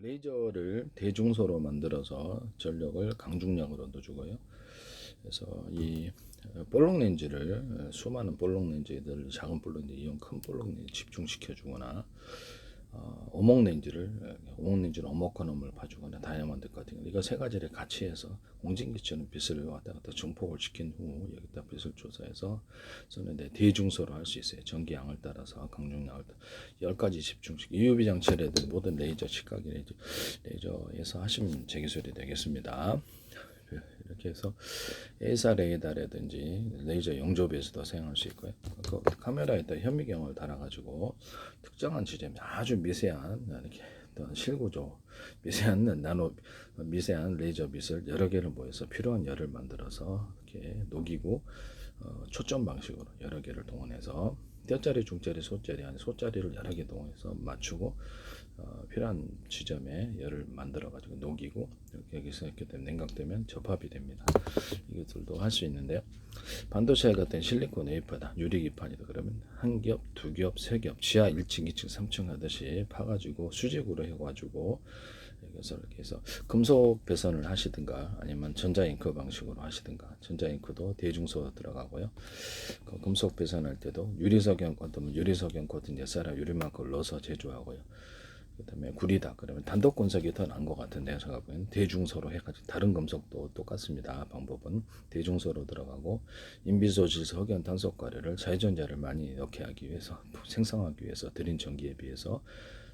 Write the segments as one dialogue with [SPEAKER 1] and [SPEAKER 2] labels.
[SPEAKER 1] 레이저를 대중소로 만들어서 전력을 강중량으로 넣어주고요. 그래서 이 볼록 렌즈를 수많은 볼록 렌즈들 작은 볼록 렌즈 이용 큰 볼록 렌즈 집중시켜 주거나 오목 렌즈를 오목과놈을 봐주거나 다이아몬드 같은 거 이거 세 가지를 같이 해서 공진기처럼 빛을 왔다 갔다 증폭을 시킨 후 여기다 빛을 조사해서 저는 대중소로 할 수 있어요. 전기양을 따라서 강중량을 10가지 집중식 UV 장치라든 모든 레이저 시각 레이저에서 하시면 제 기술이 되겠습니다. 이렇게 해서 A사 레이더라든지 레이저 영접에서도 사용할 수 있고요. 그 카메라에다 현미경을 달아가지고 특정한 지점에 아주 미세한 이렇게 실구조, 미세한 레이저 빛을 여러 개를 모여서 필요한 열을 만들어서 이렇게 녹이고 초점 방식으로 여러 개를 동원해서 떼짜리, 중짜리, 소짜리 아니 소짜리를 여러 개 동원해서 맞추고 필요한 지점에 열을 만들어 가지고 녹이고 여기서 이렇게 되면 냉각되면 접합이 됩니다. 이것들도 할 수 있는데요. 반도체 같은 실리콘 웨이퍼다 유리기판이다 그러면 한 겹, 두 겹, 세 겹 지하 1층, 2층, 3층 하듯이 파가지고 수직으로 해가지고 그래서 이렇게 해서 금속 배선을 하시든가 아니면 전자잉크 방식으로 하시든가 전자잉크도 대중소 들어가고요. 그 금속 배선할 때도 유리석영 같으면 유리석영 코팅 옛사람 유리만큼 넣어서 제조하고요. 그 다음에 구리다 그러면 단독 건석이 더 나은 것 같은데 제가 보기엔 대중소로 해가지고 다른 금속도 똑같습니다. 방법은 대중소로 들어가고 인비소 질소 흑연 탄소가루를 자유전자를 많이 넣게 하기 위해서 생성하기 위해서 드린 전기에 비해서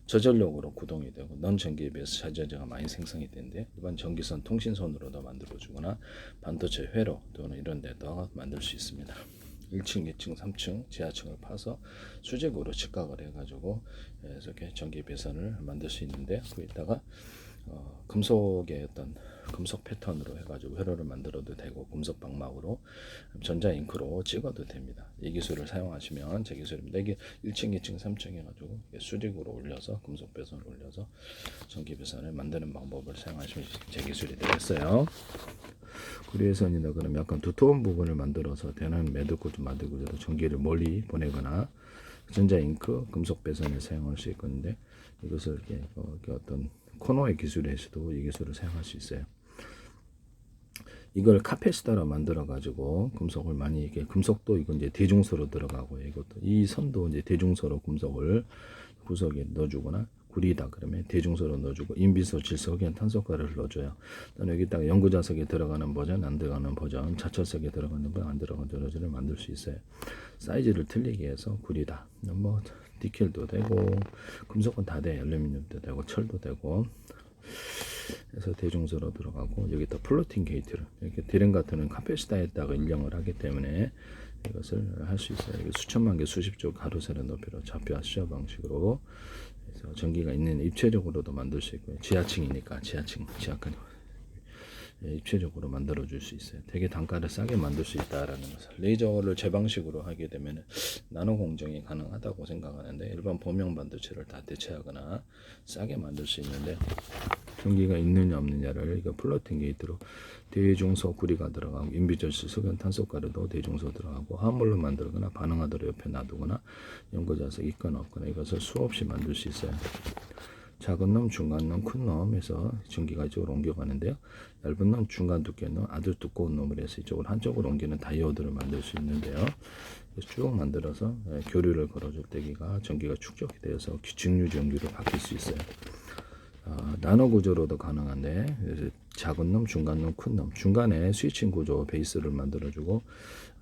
[SPEAKER 1] 저전력으로 구동이 되고 넌 전기에 비해서 자유전자가 많이 생성이 되는데 일반 전기선 통신선으로도 만들어주거나 반도체 회로 또는 이런 데도 만들 수 있습니다. 1층, 2층, 3층 지하층을 파서 수직으로 직각을 해가지고 이렇게 전기 배선을 만들 수 있는데 거기다가 금속의 어떤 금속 패턴으로 해가지고 회로를 만들어도 되고 금속 방막으로 전자 잉크로 찍어도 됩니다. 이 기술을 사용하시면 제 기술입니다. 이게 1층, 2층, 3층 해가지고 수직으로 올려서 금속 배선을 올려서 전기 배선을 만드는 방법을 사용하시면 제 기술이 되겠어요. 구리해선이나 그러면 약간 두터운 부분을 만들어서 대난 매듭구조 만들고도 전기를 멀리 보내거나 전자 잉크, 금속 배선을 사용할 수 있는데 이것을 이렇게 어떤 코너의 기술에서도 이 기술을 사용할 수 있어요. 이걸 카페시타로 만들어 가지고 금속을 많이 이게 금속도 이건 이제 대중소로 들어가고 이것도 이 선도 이제 대중소로 금속을 구석에 넣어주거나 구리다 그러면 대중소로 넣어주고 인비소, 질소, 흑연, 탄소가루를 넣어줘요. 여기다가 연구자석에 들어가는 버전, 안 들어가는 버전, 자철석에 들어가는 버전, 안 들어가는 버전을 만들 수 있어요. 사이즈를 틀리게 해서 구리다. 뭐 니켈도 되고 금속은 다 돼. 알루미늄도 되고 철도 되고. 그래서 대중소로 들어가고 여기다 플로팅 게이트를 이렇게 드램 같은 카페시타에다가 인령을 하기 때문에 이것을 할 수 있어요. 수천만 개, 수십조 가로세로 높이로 좌표 시어 방식으로 그래서 전기가 있는 입체적으로도 만들 수 있고요. 지하층이니까 지하칸 입체적으로 만들어 줄 수 있어요. 되게 단가를 싸게 만들 수 있다라는 것을 레이저를 제 방식으로 하게 되면 나노 공정이 가능하다고 생각하는데 일반 범용 반도체를 다 대체하거나 싸게 만들 수 있는데 전기가 있느냐 없느냐를 이거 플로팅 게이트로 대중소 구리가 들어가고 인비절수 흑연 탄소가루도 대중소 들어가고 화물로 만들거나 반응하도록 옆에 놔두거나 연고자석 있거나 없거나 이것을 수없이 만들 수 있어요. 작은 놈, 중간 놈, 큰 놈에서 전기가 이쪽으로 옮겨가는데요. 얇은 놈, 중간 두께 놈, 아주 두꺼운 놈을 해서 이쪽으로 한쪽으로 옮기는 다이오드를 만들 수 있는데요. 쭉 만들어서 교류를 걸어줄 때기가 전기가 축적이 되어서 직류 전기로 바뀔 수 있어요. 나노 구조로도 가능한데 작은 놈, 중간 놈, 큰 놈, 중간에 스위칭 구조 베이스를 만들어주고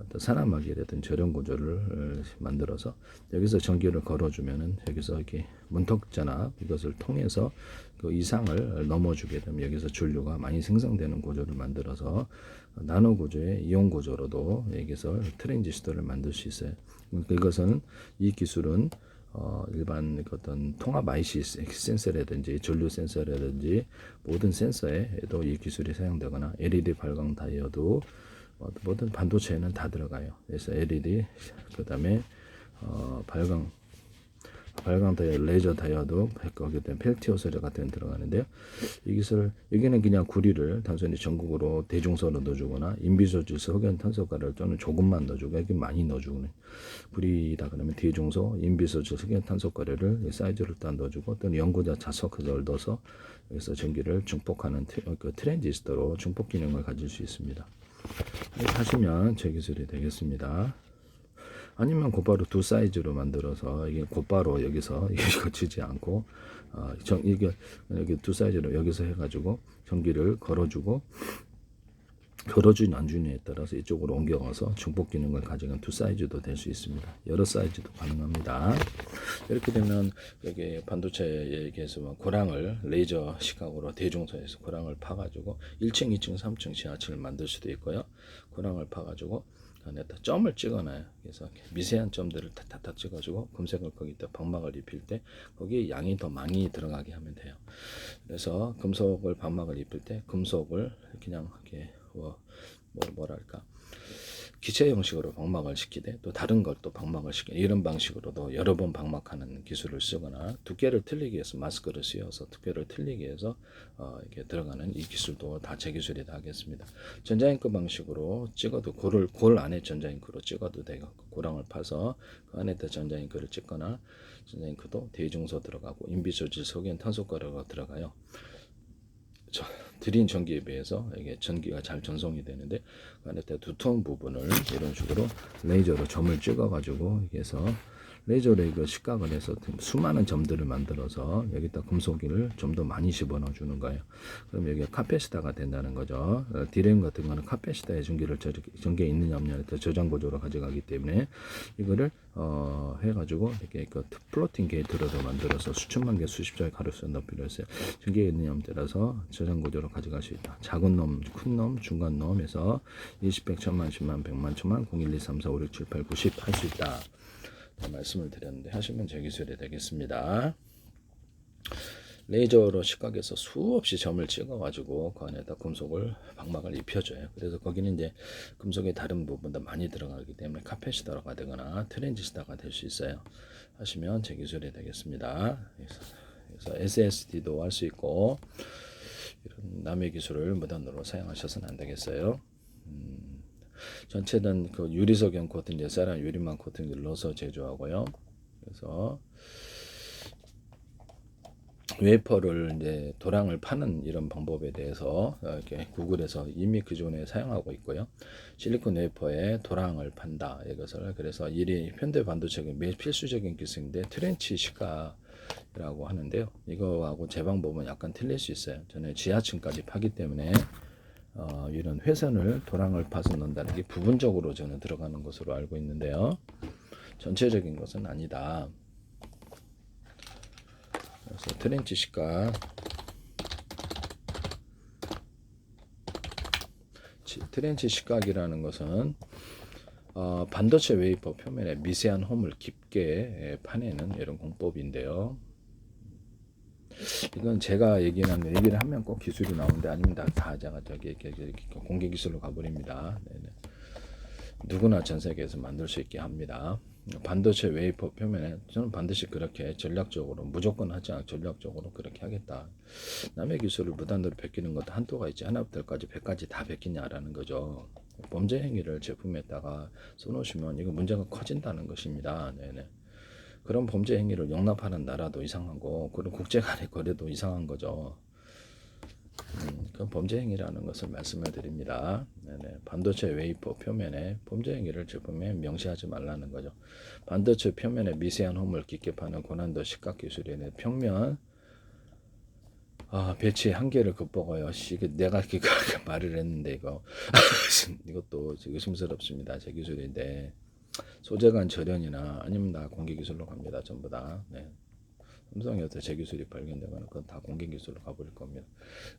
[SPEAKER 1] 어떤 산화막이라든 저렴 구조를 만들어서 여기서 전기를 걸어주면은 여기서 이렇게 문턱전압 이것을 통해서 그 이상을 넘어주게 되면 여기서 전류가 많이 생성되는 구조를 만들어서 나노 구조의 이온 구조로도 여기서 트랜지스터를 만들 수 있어요. 이것은 이 기술은 일반 어떤 통합 IC 센서라든지 전류 센서라든지 모든 센서에도 이 기술이 사용되거나 LED 발광 다이오드 모든 반도체에는 다 들어가요. 그래서 LED 그 다음에 발광 발광 다이од, 레이저 다이오드, 거기에 대한 펠티어 소재 같은 게 들어가는데요. 이 기술 여기는 그냥 구리를 단순히 전극으로 대중소로 넣어주거나 인비소질소 흑연 탄소가를 또는 조금만 넣어주고 여기 많이 넣어주고는 구리다 그러면 대중소, 인비소질소 흑연 탄소가를 사이즈를 딱 넣어주고 또는 연고자 자석을 넣어서 여기서 전기를 증폭하는 그 트랜지스터로 증폭 기능을 가질 수 있습니다. 이렇게 하시면 제 기술이 되겠습니다. 아니면 곧바로 두 사이즈로 만들어서 이게 곧바로 여기서 이게 거치지 않고 이게 여기 두 사이즈로 여기서 해가지고 전기를 걸어주고 걸어주냐 안 주냐에 따라서 이쪽으로 옮겨가서 중폭 기능을 가져간 두 사이즈도 될 수 있습니다. 여러 사이즈도 가능합니다. 이렇게 되면 여기 반도체에 얘기해서 고랑을 레이저 시각으로 대중소에서 고랑을 파가지고 1층, 2층, 3층 지하층을 만들 수도 있고요. 고랑을 파가지고 안에다 점을 찍어놔요. 그래서 미세한 점들을 탁탁탁 찍어주고 금색을 거기다 방막을 입힐 때 거기에 양이 더 많이 들어가게 하면 돼요. 그래서 금속을 방막을 입힐 때 금속을 그냥 이렇게 뭐랄까 기체 형식으로 방막을 시키되 또 다른 걸 또 방막을 시키는 이런 방식으로도 여러 번 방막하는 기술을 쓰거나 두께를 틀리기 위해서 마스크를 씌워서 두께를 틀리기 위해서 이렇게 들어가는 이 기술도 다 제 기술이 다 하겠습니다. 전자잉크 방식으로 찍어도 골 안에 전자잉크로 찍어도 되고 고랑을 파서 그 안에다 전자잉크를 찍거나 전자잉크도 대중소 들어가고 인비소질 석연 탄소가루가 들어가요. 드린 전기에 비해서 이게 전기가 잘 전송이 되는데 그 안에 두터운 부분을 이런 식으로 레이저로 점을 찍어 가지고 여기서 레이저로 이거 식각을 해서 수많은 점들을 만들어서 여기다 금속을 좀 더 많이 집어넣어 주는 거예요. 그럼 여기가 카페시터가 된다는 거죠. 디램 같은 거는 카페시터에 전기에 있느냐 없느냐에 따라 저장 구조로 가져가기 때문에 이거를 해가지고 이렇게 그 플로팅 게이트로도 만들어서 수천만 개 수십 자의 가로수를 넣기로 했어요. 전기에 있느냐에 따라서 저장 구조로 가져갈 수 있다. 작은 놈, 큰 놈, 중간 놈에서 20, 100, 1000만, 10만, 100만, 1000만, 0, 1, 2, 3, 4, 5, 6, 7, 8, 90 할 수 있다. 말씀을 드렸는데 하시면 제 기술이 되겠습니다. 레이저로 시각에서 수없이 점을 찍어가지고 그 안에다 금속을 방막을 입혀줘요. 그래서 거기는 이제 금속의 다른 부분도 많이 들어가기 때문에 카페시터가 되거나 트랜지스터가 될 수 있어요. 하시면 제 기술이 되겠습니다. 그래서 SSD도 할 수 있고 이런 남의 기술을 무단으로 사용하셔서는 안 되겠어요. 전체는 그 유리석연 코팅, 세란 유리망 코팅을 넣어서 제조하고요. 그래서 웨이퍼를 이제 도량을 파는 이런 방법에 대해서 이렇게 구글에서 이미 기존에 사용하고 있고요. 실리콘 웨이퍼에 도량을 판다 이것을 그래서 일이 현대 반도체의 매우 필수적인 기술인데 트렌치 시가라고 하는데요. 이거하고 제 방법은 약간 틀릴 수 있어요. 저는 지하층까지 파기 때문에 이런 회선을 도량을 파서 넣는다는 게 부분적으로 저는 들어가는 것으로 알고 있는데요. 전체적인 것은 아니다. 그래서 트렌치 시가 트렌치 시각이라는 것은 반도체 웨이퍼 표면에 미세한 홈을 깊게 파내는 이런 공법인데요. 이건 제가 얘기를 하면 꼭 기술이 나오는데 아닙니다. 다 제가 저기 공개 기술로 가버립니다. 네네. 누구나 전 세계에서 만들 수 있게 합니다. 반도체 웨이퍼 표면에 저는 반드시 그렇게 전략적으로 무조건 하지 않고 전략적으로 그렇게 하겠다. 남의 기술을 무단으로 베끼는 것도 한도가 있지 하나부터까지 100까지 다 베끼냐라는 거죠. 범죄 행위를 제품에다가 써놓으시면 이거 문제가 커진다는 것입니다. 네네. 그런 범죄 행위를 용납하는 나라도 이상하고 그런 국제 간의 거래도 이상한 거죠. 그건 범죄 행위라는 것을 말씀을 드립니다. 네네. 반도체 웨이퍼 표면에 범죄 행위를 제품에 명시하지 말라는 거죠. 반도체 표면에 미세한 홈을 깊게 파는 고난도 식각 기술에는 평면 배치의 한계를 극복하여 이게 내가 이렇게 말을 했는데 이것도 의심스럽습니다. 제 기술인데 소재간 절연이나 아니면 다 공개 기술로 갑니다. 전부 다. 네. 삼성에서 제 기술이 발견되면 그건 다 공개 기술로 가버릴 겁니다.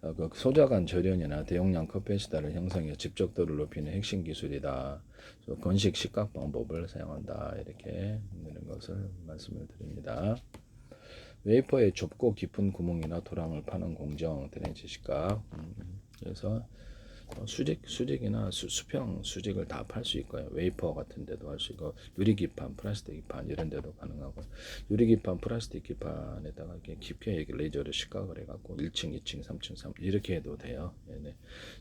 [SPEAKER 1] 그 소자간 절연이나 대용량 커패시터를 형성해 집적도를 높이는 핵심 기술이다. 건식 식각 방법을 사용한다. 이렇게 있는 것을 말씀을 드립니다. 웨이퍼에 좁고 깊은 구멍이나 도랑을 파는 공정 트렌치 식각. 그래서 수직이나 수평 수직을 다 팔 수 있고요. 웨이퍼 같은 데도 할 수 있고, 유리기판, 플라스틱 기판 이런 데도 가능하고, 유리기판, 플라스틱 기판에다가 이렇게 깊게 이렇게 레이저를 식각을 해갖고 1층, 2층, 3층, 3 이렇게 해도 돼요. 네네.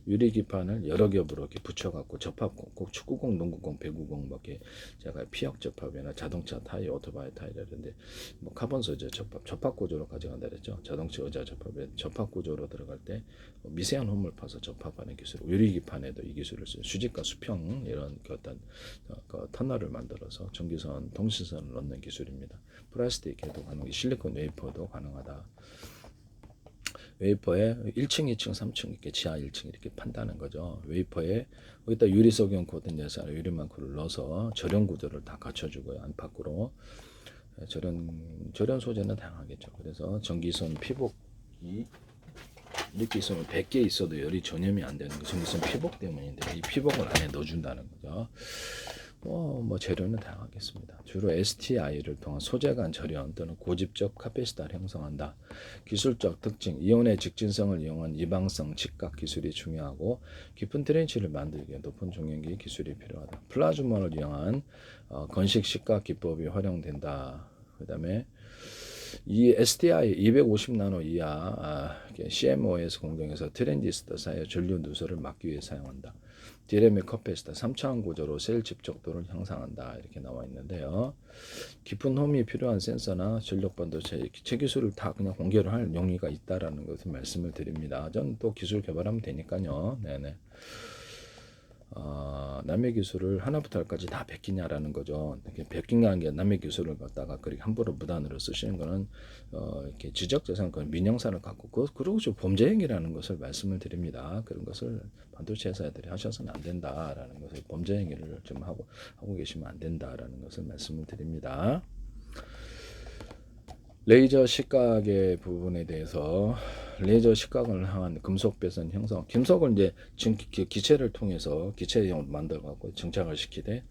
[SPEAKER 1] 유리기판을 여러 겹으로 이렇게 붙여갖고 접합공, 꼭 축구공, 농구공, 배구공 뭐 이렇게 제가 피혁 접합이나 자동차 타이어, 오토바이 타이어라는데 뭐 카본 소재 접합 구조로 가져간다 그랬죠. 자동차 의자 접합에 접합 구조로 들어갈 때 미세한 홈을 파서 접합하는 기술, 유리기판에도 이 기술을 써요. 수직과 수평 이런 그 어떤 그 터널을 만들어서 전기선, 통신선을 넣는 기술입니다. 플라스틱에도 가능해, 실리콘 웨이퍼도 가능하다. 웨이퍼에 1층, 2층, 3층 이렇게 지하 1층 이렇게 판다는 거죠. 웨이퍼에 거기다 유리 석영 코든 내서 유리망크를 넣어서 절연 구조를 다 갖춰주고요. 안팎으로 절연 소재는 다양하겠죠. 그래서 전기선 피복이 이렇게 있으면 100개 있어도 열이 전염이 안 되는 거 전기선 피복 때문인데 이 피복을 안에 넣어준다는 거죠. 뭐 재료는 다양하겠습니다. 주로 STI를 통한 소재 간 절연 또는 고집적 카페시타를 형성한다. 기술적 특징, 이온의 직진성을 이용한 이방성 직각 기술이 중요하고 깊은 트렌치를 만들기 위해 높은 종연기 기술이 필요하다. 플라즈몬을 이용한 건식 식각 기법이 활용된다. 그 다음에 이 STI 250나노 이하 CMOS 공정에서 트랜지스터 사이의 전류 누설을 막기 위해 사용한다. 디램의 커패시터 3차원 구조로 셀 집적도를 향상한다. 이렇게 나와 있는데요. 깊은 홈이 필요한 센서나 전력 반도체 기술을 다 그냥 공개를 할 용의가 있다라는 것을 말씀을 드립니다. 저는 또 기술 개발하면 되니까요. 네네. 남의 기술을 하나부터 열까지 다 베끼냐라는 거죠. 이렇게 베낀다는 게 남의 기술을 갖다가 그렇게 함부로 무단으로 쓰시는 거는 이렇게 지적재산권 민영사를 갖고 그러고 범죄 행위라는 것을 말씀을 드립니다. 그런 것을 반도체 회사들이 하셔서는 안 된다라는 것을 범죄 행위를 좀 하고 계시면 안 된다라는 것을 말씀을 드립니다. 레이저 식각의 부분에 대해서 레이저 식각을 향한 금속 배선 형성, 금속을 이제 기체를 통해서 기체형으로 만들어 갖고 증착을 시키되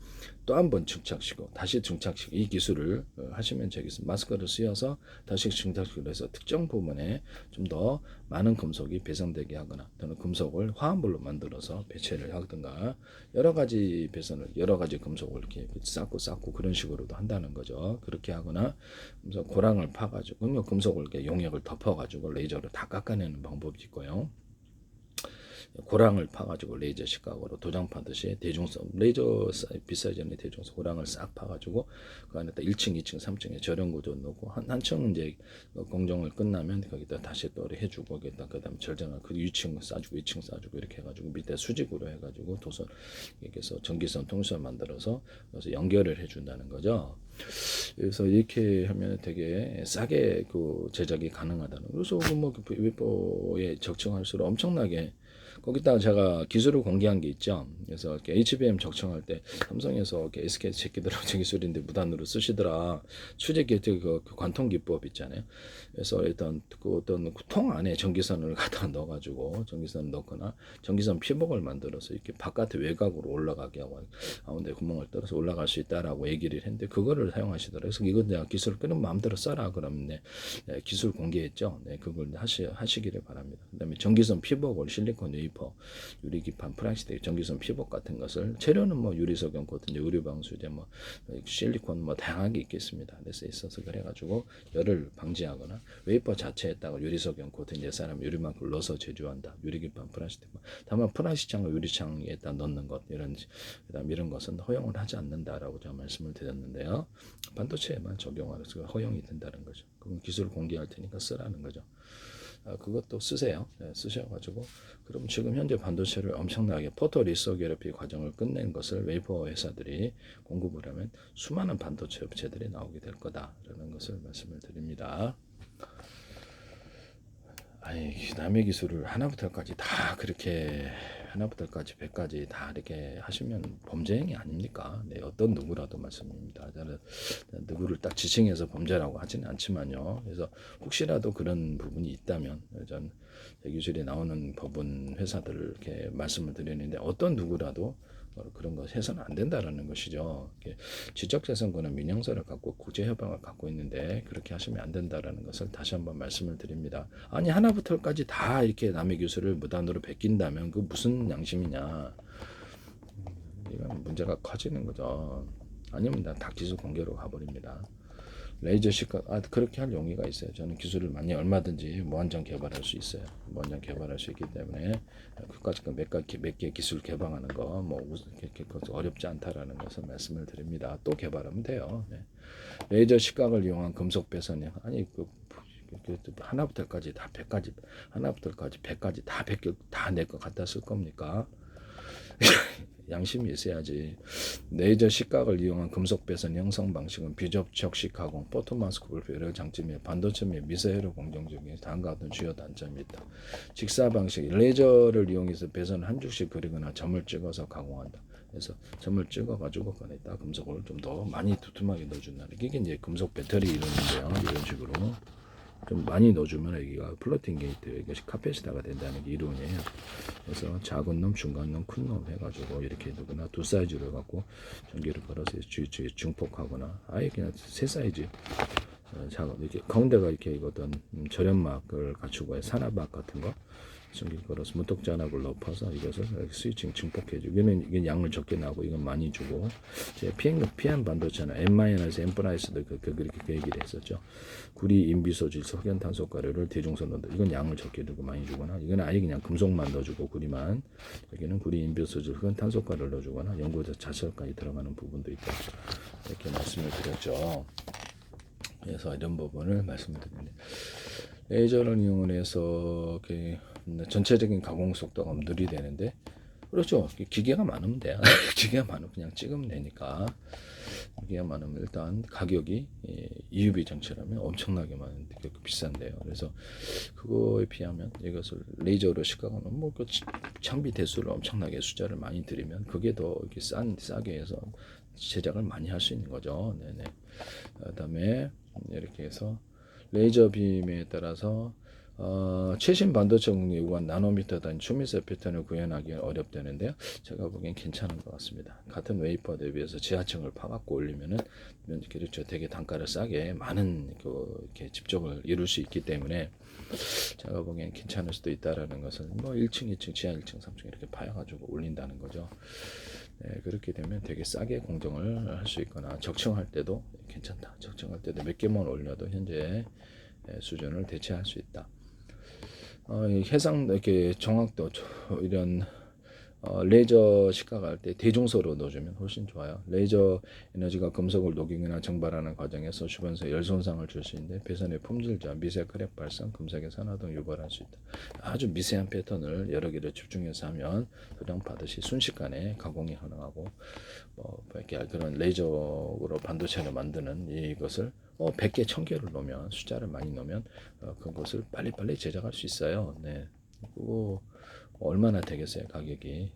[SPEAKER 1] 또 한 번 증착시키고 다시 증착시키고 이 기술을 하시면 되겠습니다. 마스크를 씌워서 다시 증착시키고 해서 특정 부분에 좀 더 많은 금속이 배선되게 하거나 또는 금속을 화합물로 만들어서 배치를 하든가 여러 가지 배선을 여러 가지 금속을 이렇게 쌓고 그런 식으로도 한다는 거죠. 그렇게 하거나 금속 고랑을 파가지고 금속을 이렇게 용액을 덮어가지고 레이저로 다 깎아내는 방법이 있고요. 고랑을 파가지고 레이저 식각으로 도장 파듯이 대중성 레이저 비싸잖아요. 대중성 고랑을 싹 파가지고 그 안에다 1층, 2층, 3층에 절연 구조 넣고 한층 이제 공정을 끝나면 거기다 다시 또 해주고 거기다 그다음 절정을 그 2층 싸주고 2층 싸주고 이렇게 해가지고 밑에 수직으로 해가지고 도선 여기서 전기선 통선 만들어서 그래서 연결을 해준다는 거죠. 그래서 이렇게 하면 되게 싸게 그 제작이 가능하다는. 그래서 뭐 웨이퍼에 적층할수록 엄청나게 거기다가 제가 기술을 공개한 게 있죠. 그래서 이렇게 HBM 적층할 때 삼성에서 이렇게 SK 새끼들하고 제 기술인데 무단으로 쓰시더라. 추적기 그 관통 기법 있잖아요. 그래서 일단 그 어떤 통 안에 전기선을 갖다 넣어가지고 전기선을 넣거나 전기선 피복을 만들어서 이렇게 바깥에 외곽으로 올라가게 하고 가운데 구멍을 뚫어서 올라갈 수 있다라고 얘기를 했는데 그거를 사용하시더라고요. 그래서 이건 내가 기술을 끊으면 마음대로 써라 그러면 네, 기술 공개했죠. 네, 그걸 하시기를 바랍니다. 그다음에 전기선 피복을 실리콘 웨이퍼, 유리기판, 플라스틱, 전기선 피복 같은 것을 재료는 뭐 유리석영 코튼, 유리방수제, 뭐 실리콘 뭐 다양하게 있겠습니다. 그래서 있어서 그래가지고 열을 방지하거나 웨이퍼 자체에다가 유리석영 코튼 이제 사람 유리만큼 넣어서 제조한다. 유리기판, 플라스틱. 다만 플라스틱창과 유리창에다 넣는 것 그다음 이런 것은 허용을 하지 않는다라고 제가 말씀을 드렸는데요. 반도체에만 적용하면서 허용이 된다는 거죠. 그럼 기술 공개할 테니까 쓰라는 거죠. 그것도 쓰세요. 네, 쓰셔가지고 그럼 지금 현재 반도체를 엄청나게 포토리소그래피 과정을 끝낸 것을 웨이퍼 회사들이 공급을 하면 수많은 반도체 업체들이 나오게 될 거다라는 것을 말씀을 드립니다. 아니 남의 기술을 하나부터 열까지 다 그렇게 하나부터 열까지 100까지 다 이렇게 하시면 범죄 행위 아닙니까? 네, 어떤 누구라도 말씀입니다. 저는 누구를 딱 지칭해서 범죄라고 하지는 않지만요. 그래서 혹시라도 그런 부분이 있다면 전 기술이 나오는 법원 회사들을 이렇게 말씀을 드리는데 어떤 누구라도 그런 거 해서는 안 된다라는 것이죠. 지적재산권은 민영사를 갖고 국제협약을 갖고 있는데 그렇게 하시면 안 된다라는 것을 다시 한번 말씀을 드립니다. 아니 하나부터까지 다 이렇게 남의 기술을 무단으로 베낀다면 그 무슨 양심이냐. 이건 문제가 커지는 거죠. 아니면 다 기술 공개로 가버립니다. 레이저 시각 그렇게 할 용의가 있어요. 저는 기술을 많이 얼마든지 무한정 개발할 수 있어요. 무한정 개발할 수 있기 때문에 그까지 몇 개 기술 개방하는 거뭐 어렵지 않다라는 것을 말씀을 드립니다. 또 개발하면 돼요. 네. 레이저 시각을 이용한 금속 배선이 아니 하나부터까지 다 100까지 하나부터까지 100까지 다 100개 다 내 거 갖다 쓸 겁니까? 양심이 있어야지. 레이저 시각을 이용한 금속 배선 형성 방식은 비접촉식 가공, 포토마스크 불필 여러 장점 및 반도체 및 미세회로 공정 중에 다음과 같은 주요 단점이 있다. 직사 방식, 레이저를 이용해서 배선 한 줄씩 그리거나 점을 찍어서 가공한다. 그래서 점을 찍어가지고 꺼냈다 금속을 좀 더 많이 두툼하게 넣어준다는 게 이게 이제 금속 배터리 이론인데요. 이런 식으로. 좀 많이 넣어주면 여기가 플로팅 게이트 이것이 카페시타가 된다는 게 이론이에요. 그래서 작은 놈, 중간 놈, 큰 놈 해가지고 이렇게 두거나 두 사이즈로 해갖고 전기를 걸어서 중폭하거나 아예 그냥 세 사이즈 작은 이렇게 가운데가 이렇게 어떤 절연막을 갖추고 산화막 같은 거 전기를 걸어서 무뚝잔압을 높아서 이것을 스위칭 증폭해주고 이게 양을 적게 나고 이건 많이 주고 제가 PM 반도체나 N-N+도 그렇게 얘기를 했었죠. 구리 인비소질 석연탄소가루를 대중선 넣는다. 이건 양을 적게 두고 많이 주거나 이건 아예 그냥 금속만 넣어주고 구리만 여기는 구리 인비소질 석연탄소가루를 넣어주거나 연구자 자체까지 들어가는 부분도 있다. 이렇게 말씀을 드렸죠. 그래서 이런 부분을 말씀드립니다. 레이저를 이용해서 전체적인 가공 속도가 느리되는데 그렇죠. 기계가 많으면 돼요. 기계가 많으면 그냥 찍으면 되니까 기계가 많으면 일단 가격이 EUV 장치라면 엄청나게 많은데 비싼데요. 그래서 그거에 비하면 이것을 레이저로 시각하면 뭐그 장비 대수를 엄청나게 숫자를 많이 들이면 그게 더 이렇게 싸게 해서 제작을 많이 할 수 있는 거죠. 네네. 그다음에 이렇게 해서 레이저 빔에 따라서 최신 반도체 공략 요구한 나노미터 단위 초미세 패턴을 구현하기는 어렵다는데요. 제가 보기엔 괜찮은 것 같습니다. 같은 웨이퍼 대비해서 지하층을 파갖고 올리면은 그렇죠. 되게 단가를 싸게 많은 이렇게 집적을 이룰 수 있기 때문에 제가 보기엔 괜찮을 수도 있다라는 것은 뭐 1층, 2층, 지하 1층, 3층 이렇게 파여가지고 올린다는 거죠. 네, 그렇게 되면 되게 싸게 공정을 할 수 있거나 적층할 때도 괜찮다. 적층할 때도 몇 개만 올려도 현재 수준을 대체할 수 있다. 해상 이렇게 정확도 이런 레이저 시각할 때 대중소로 넣어주면 훨씬 좋아요. 레이저 에너지가 금속을 녹이거나 증발하는 과정에서 주변에서 열 손상을 줄 수 있는데 배선의 품질자, 미세 크랙 발생, 금속의 산화 등 유발할 수 있다. 아주 미세한 패턴을 여러 개를 집중해서 하면 도량파듯이 순식간에 가공이 가능하고 이렇게 그런 레이저로 반도체를 만드는 이것을 100개, 1000개를 넣으면 숫자를 많이 넣으면 그것을 빨리빨리 제작할 수 있어요. 네. 그리고 얼마나 되겠어요 가격이.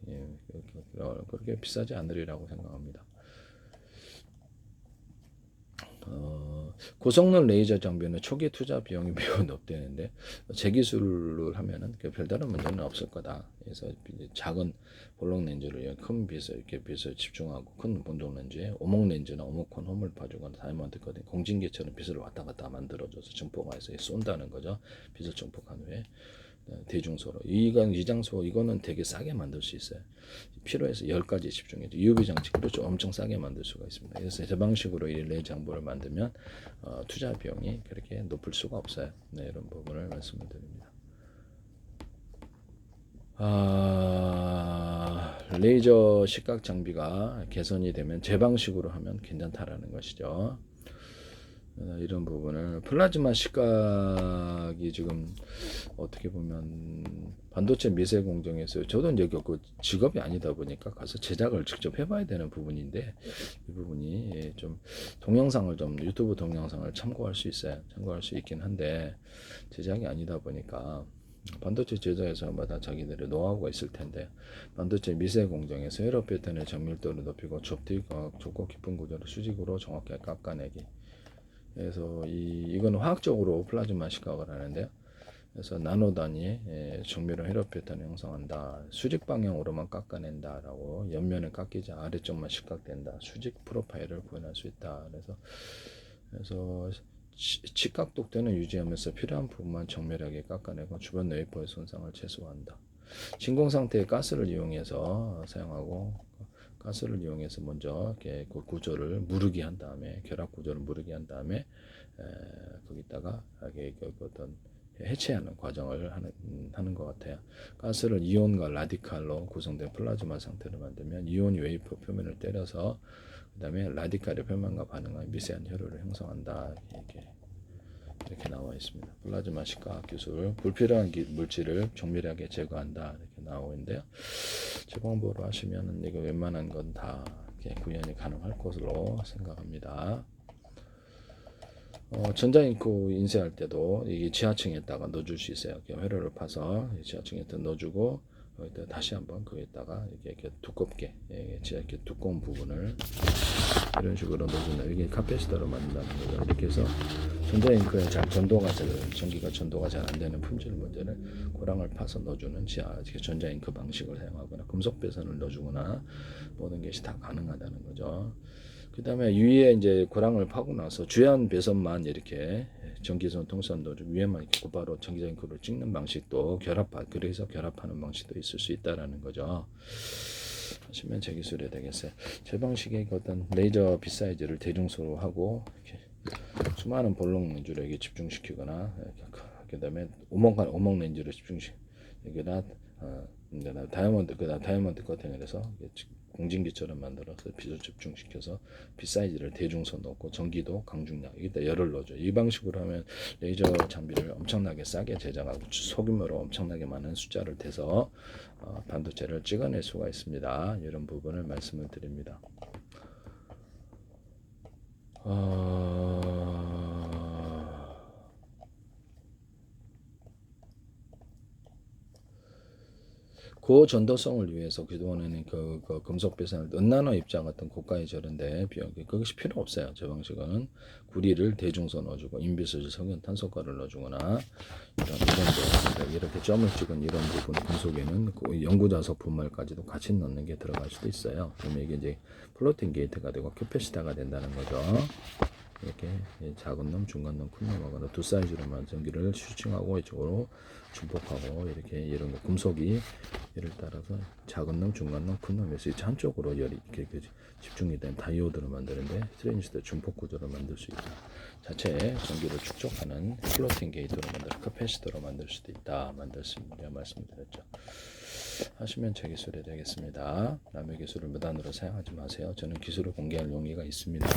[SPEAKER 1] 그렇게 비싸지 않으리라고 생각합니다. 고성능 레이저 장비는 초기 투자 비용이 매우 높다는데 제 기술을 하면은 별다른 문제는 없을 거다. 그래서 작은 볼록 렌즈를 큰 빛을 이렇게 빛을 집중하고 큰 본동 렌즈에 오목 렌즈나 오목콘 홈을 봐주거나 다이아몬드거든 공진기처럼 빛을 왔다 갔다 만들어줘서 증폭을 해서 쏜다는 거죠. 빛을 증폭한 후에 대중소로 이 장소 이거는 되게 싸게 만들 수 있어요. 필요해서 10가지 집중해서 UV 장치 그렇죠. 엄청 싸게 만들 수가 있습니다. 그래서 저 방식으로 이 레이저 장보를 만들면 투자 비용이 그렇게 높을 수가 없어요. 네, 이런 부분을 말씀을 드립니다. 레이저 시각 장비가 개선이 되면 제 방식으로 하면 괜찮다라는 것이죠. 이런 부분을 플라즈마 시각이 지금 어떻게 보면 반도체 미세 공정에서 저도 이제 그 직업이 아니다 보니까 가서 제작을 직접 해봐야 되는 부분인데 이 부분이 좀 동영상을 좀 유튜브 동영상을 참고할 수 있어요. 참고할 수 있긴 한데 제작이 아니다 보니까 반도체 제작에서마다 자기들의 노하우가 있을 텐데 반도체 미세 공정에서 회로 패턴의 정밀도를 높이고 좁고 깊은 구조를 수직으로 정확하게 깎아내기. 그래서 이거는 화학적으로 플라즈마 시각을 하는데요. 그래서 나노 단위의 정밀한 회로 패턴을 형성한다. 수직 방향으로만 깎아낸다라고 옆면을 깎이지 아래쪽만 식각된다. 수직 프로파일을 구현할 수 있다. 그래서 직각독대는 유지하면서 필요한 부분만 정밀하게 깎아내고 주변 웨이퍼의 손상을 최소화한다. 진공 상태의 가스를 이용해서 사용하고 가스를 이용해서 먼저 이렇게 그 구조를 무르게 한 다음에 결합 구조를 무르게 한 다음에 거기다가 이게 어떤 해체하는 과정을 하는 것 같아요. 가스를 이온과 라디칼로 구성된 플라즈마 상태로 만들면 이온이 웨이퍼 표면을 때려서 그 다음에 라디칼의 표면과 반응하여 미세한 혈류를 형성한다. 이렇게 나와 있습니다. 플라즈마 시과학 기술, 불필요한 물질을 정밀하게 제거한다. 이렇게 나오고 있는데요. 제 방법으로 하시면 이거 웬만한 건 다 구현이 가능할 것으로 생각합니다. 전자잉크 인쇄할 때도 이게 지하층에다가 넣어줄 수 있어요. 이렇게 회로를 파서 지하층에다 넣어주고 여기다 다시 한번 거기다가 이렇게 두껍게 이렇게 두꺼운 부분을 이런 식으로 넣어준다. 이게 카페시터로 만든다는 거죠. 이렇게 해서 전자잉크에 전기가 전도가 잘 안 되는 품질 문제를 고랑을 파서 넣어주는 전자잉크 방식을 사용하거나 금속 배선을 넣어주거나 모든 것이 다 가능하다는 거죠. 그 다음에 위에 이제 고랑을 파고 나서 주연 배선만 이렇게 전기선 통선 넣어주고 위에만 이렇게 곧바로 전기자잉크로 찍는 방식도 그래서 결합하는 방식도 있을 수 있다라는 거죠. 하시면 제 기술이 되겠어요. 제 방식의 어떤 레이저 빛 사이즈를 대중소로 하고 이렇게 수많은 볼록 렌즈를 여기 집중시키거나 그 다음에 오목 렌즈를 여기다 다이아몬드 커팅을 해서 공진기처럼 만들어서 빛을 집중시켜서 빛 사이즈를 대중소 넣고 전기도 강중량 여기다 열을 넣어줘. 이 방식으로 하면 레이저 장비를 엄청나게 싸게 제작하고 소규모로 엄청나게 많은 숫자를 대서 반도체를 찍어낼 수가 있습니다. 이런 부분을 말씀을 드립니다. 고전도성을 위해서 그동안에는 그 금속 배선을 은나노 입자 같은 고가의 절인데 그것이 필요 없어요. 저 방식은 구리를 대중소 넣어주고 인비스질 석연 탄소가를 넣어주거나 이렇게 점을 찍은 이런 부분 금속에는 그 연구자석 분말까지도 같이 넣는 게 들어갈 수도 있어요. 그러면 이게 이제 플로팅 게이트가 되고 캐패시터가 된다는 거죠. 이렇게 작은 놈, 중간 놈, 큰 놈하고 두 사이즈로만 전기를 슈팅하고 이쪽으로 중폭하고 이렇게 이런 거 금속이 예를 따라서 작은 놈, 중간 놈, 큰 놈에서 한쪽으로 열이 이렇게 집중이 된 다이오드로 만드는데 트랜지스터 중폭 구조로 만들 수 있다. 자체 전기를 축적하는 플로팅 게이트로 캐패시터로 만들 수도 있다. 만들었습니다. 말씀드렸죠. 하시면 제 기술이 되겠습니다. 남의 기술을 무단으로 사용하지 마세요. 저는 기술을 공개할 용의가 있습니다.